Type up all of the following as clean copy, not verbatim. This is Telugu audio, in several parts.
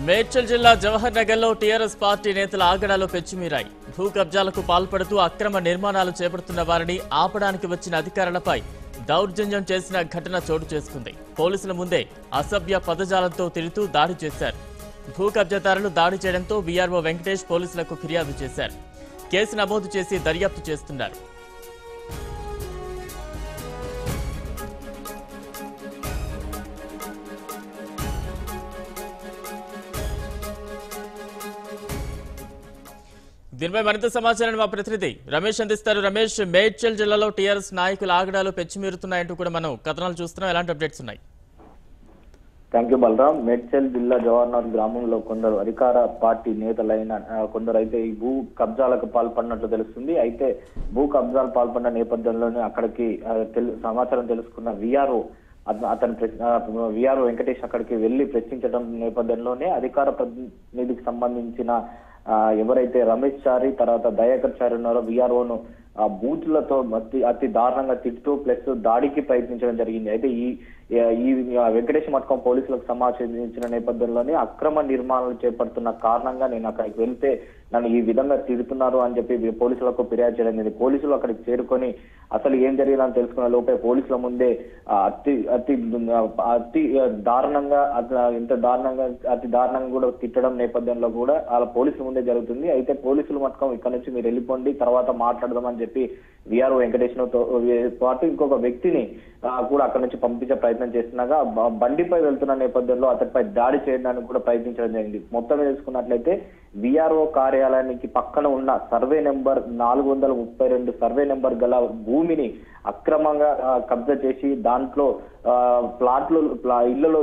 మేడ్చల్ జిల్లా జవహర్ నగర్లో టీఆర్ఎస్ పార్టీ నేతల ఆగడాలు పెచ్చుమీరాయి. భూ కబ్జాలకు పాల్పడుతూ అక్రమ నిర్మాణాలు చేపడుతున్న వారిని ఆపడానికి వచ్చిన అధికారులపై దౌర్జన్యం చేసిన ఘటన చోటు చేసుకుంది. పోలీసుల ముందే అసభ్య పదజాలంతో తిడుతూ దాడి చేశారు. భూ కబ్జాదారులు దాడి చేయడంతో వీఆర్ఓ వెంకటేష్ పోలీసులకు ఫిర్యాదు చేశారు. కేసు నమోదు చేసి దర్యాప్తు చేస్తున్నారు. దీనిపై మరింత సమాచారాన్ని మా ప్రతినిధి రమేష్ అందిస్తారు. రమేష్, మేడ్చల్ జిల్లాలో టీఆర్ఎస్ నాయకుల ఆగడాలు పెచ్చిమీరుతున్నాయంటూ కూడా మనం కథనాలు చూస్తున్నాం. ఎలాంటి అప్డేట్స్ ఉన్నాయి? Thank you Balaram. మేడ్చల్ జిల్లా జవహర్నగర్ గ్రామంలో కొందరు అధికార పార్టీ నేతలైన కొందరు అయితే ఈ భూ కబ్జాలకు పాల్పడినట్లు తెలుస్తుంది. అయితే భూ కబ్జాలు పాల్పడిన నేపథ్యంలోనే అక్కడికి సమాచారం తెలుసుకున్న వీఆర్ఓ వెంకటేష్ అక్కడికి వెళ్లి ప్రశ్నించడం నేపథ్యంలోనే అధికార ప్రతినిధికి సంబంధించిన ఎవరైతే రమేష్ చారి తర్వాత దయాకర్ చారి ఉన్నారో వీఆర్ఓను బూతులతో అతి దారుణంగా తిట్టుతూ ప్లస్ దాడికి ప్రయత్నించడం జరిగింది. అయితే ఈ వెంకటేష్ మట్కం పోలీసులకు సమాచారించిన నేపథ్యంలోనే అక్రమ నిర్మాణాలు చేపడుతున్న కారణంగా నేను అక్కడికి వెళ్తే నన్ను ఈ విధంగా తిడుతున్నారు అని చెప్పి పోలీసులకు ఫిర్యాదు చేయడం జరిగింది. పోలీసులు అక్కడికి చేరుకొని అసలు ఏం జరిగిందని తెలుసుకున్న లోపే పోలీసుల ముందే అతి దారుణంగా అతి దారుణంగా కూడా తిట్టడం నేపథ్యంలో కూడా అలా పోలీసుల ముందే జరుగుతుంది. అయితే పోలీసులు మట్కం ఇక్కడ నుంచి మీరు వెళ్ళిపోండి, తర్వాత మాట్లాడదామని చెప్పి వీఆర్ఓ వెంకటేష్ పాటు ఇంకొక వ్యక్తిని కూడా అక్కడ నుంచి పంపించే ప్రయత్నం చేస్తున్నాగా బండిపై వెళ్తున్న నేపథ్యంలో అతడిపై దాడి చేయడానికి కూడా ప్రయత్నించడం జరిగింది. మొత్తం తెలుసుకున్నట్లయితే వీఆర్ఓ కార్యాలయానికి పక్కన ఉన్న సర్వే నెంబర్ 432 సర్వే నెంబర్ గల భూమిని అక్రమంగా కబ్జా చేసి దాంట్లో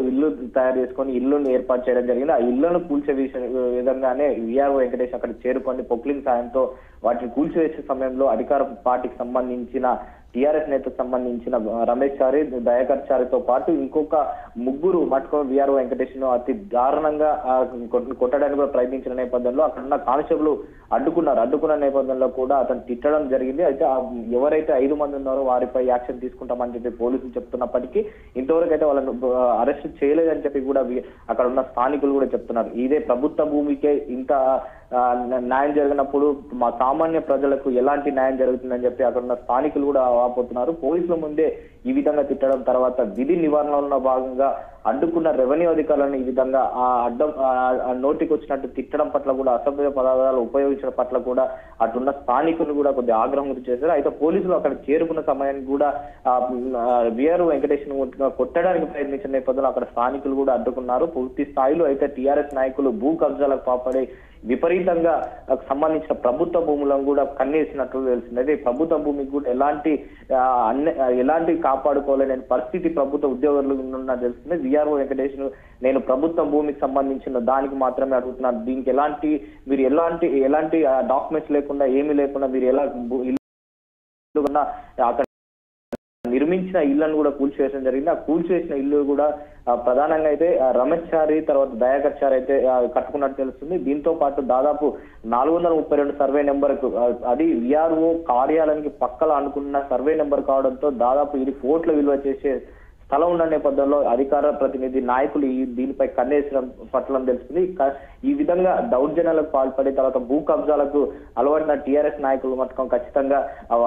ఇల్లు తయారు చేసుకొని ఇల్లును ఏర్పాటు చేయడం జరిగింది. ఆ ఇళ్లను కూల్చే విధంగానే వీఆర్ఓ వెంకటేష్ అక్కడ చేరుకొని పొక్లింగ్ సాయంతో వాటిని కూల్చివేసే సమయంలో అధికార పార్టీకి సంబంధించిన టీఆర్ఎస్ నేతకు సంబంధించిన రమేష్ చారి, దయాకర్ చారితో పాటు ఇంకొక ముగ్గురు మట్టుకొని వీఆర్ఓ వెంకటేష్ ను అతి దారుణంగా కొట్టడానికి కూడా ప్రయత్నించిన నేపథ్యంలో అక్కడున్న కానిస్టేబుల్ అడ్డుకున్న నేపథ్యంలో కూడా అతను తిట్టడం జరిగింది. అయితే ఎవరైతే 5 మంది ఉన్నారో వారిపై యాక్షన్ తీసుకుంటామని చెప్పి పోలీసులు చెప్తున్నప్పటికీ ఇంతవరకు అయితే వాళ్ళను అరెస్ట్ చేయలేదని చెప్పి కూడా అక్కడ ఉన్న స్థానికులు కూడా చెప్తున్నారు. ఇదే ప్రభుత్వ భూమికే ఇంత న్యాయం జరిగినప్పుడు మా సామాన్య ప్రజలకు ఎలాంటి న్యాయం జరుగుతుందని చెప్పి అక్కడ ఉన్న స్థానికులు కూడా వాపోతున్నారు. పోలీసుల ముందే ఈ విధంగా తిట్టడం తర్వాత విధి నివారణలో భాగంగా అడ్డుకున్న రెవెన్యూ అధికారులను ఈ విధంగా నోటికి వచ్చినట్టు తిట్టడం పట్ల కూడా అసభ్య పదార్థాలు ఉపయోగించడం పట్ల కూడా అటున్న స్థానికులు కూడా కొద్దిగా ఆగ్రహం గురి చేశారు. అయితే పోలీసులు అక్కడ చేరుకున్న సమయానికి కూడా వీఆర్ఓ వెంకటేష్ కొట్టడానికి ప్రయత్నించిన నేపథ్యంలో అక్కడ స్థానికులు కూడా అడ్డుకున్నారు. పూర్తి స్థాయిలో అయితే టీఆర్ఎస్ నాయకులు భూ కబ్జాలకు పాల్పడి విపరీతంగా సంబంధించిన ప్రభుత్వ భూములను కూడా కన్నేసినట్లు తెలిసింది. అయితే ప్రభుత్వ భూమికి కూడా ఎలాంటి కాపాడుకోలేని పరిస్థితి ప్రభుత్వ ఉద్యోగులు ఉన్న తెలుస్తుంది. వీఆర్ఓ వెంకటేష్ నేను ప్రభుత్వ భూమికి సంబంధించిన దానికి మాత్రమే అడుగుతున్నాను, దీనికి ఎలాంటి డాక్యుమెంట్స్ లేకుండా ఏమీ లేకుండా మీరు ఎలా అక్కడ నిర్మించిన ఇళ్లను కూడా కూల్చివేయడం జరిగింది. ఆ కూల్చివేసిన ఇల్లు కూడా ప్రధానంగా అయితే రమేష్ చారి తర్వాత దయాకర్ చారి అయితే కట్టుకున్నట్టు తెలుస్తుంది. దీంతో పాటు దాదాపు 432 సర్వే నెంబర్కు అది విఆర్ఓ కార్యాలయానికి పక్కల అనుకున్న సర్వే నెంబర్ కావడంతో దాదాపు ఇది కోట్ల విలువ చేసే స్థలం ఉన్న నేపథ్యంలో అధికార ప్రతినిధి నాయకులు దీనిపై కన్నేసడం పట్ల తెలుస్తుంది. ఈ విధంగా దౌర్జన్యాలకు పాల్పడి తర్వాత భూ కబ్జాలకు అలవాడిన టీఆర్ఎస్ నాయకులు మటుకం ఖచ్చితంగా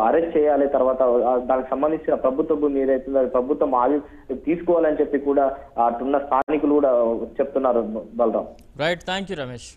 అరెస్ట్ చేయాలి, తర్వాత దానికి సంబంధించిన ప్రభుత్వ భూమి ఏదైతుందో ప్రభుత్వం తీసుకోవాలని చెప్పి కూడా అటున్న స్థానికులు కూడా చెప్తున్నారు. Balaram. Right, thank you Ramesh.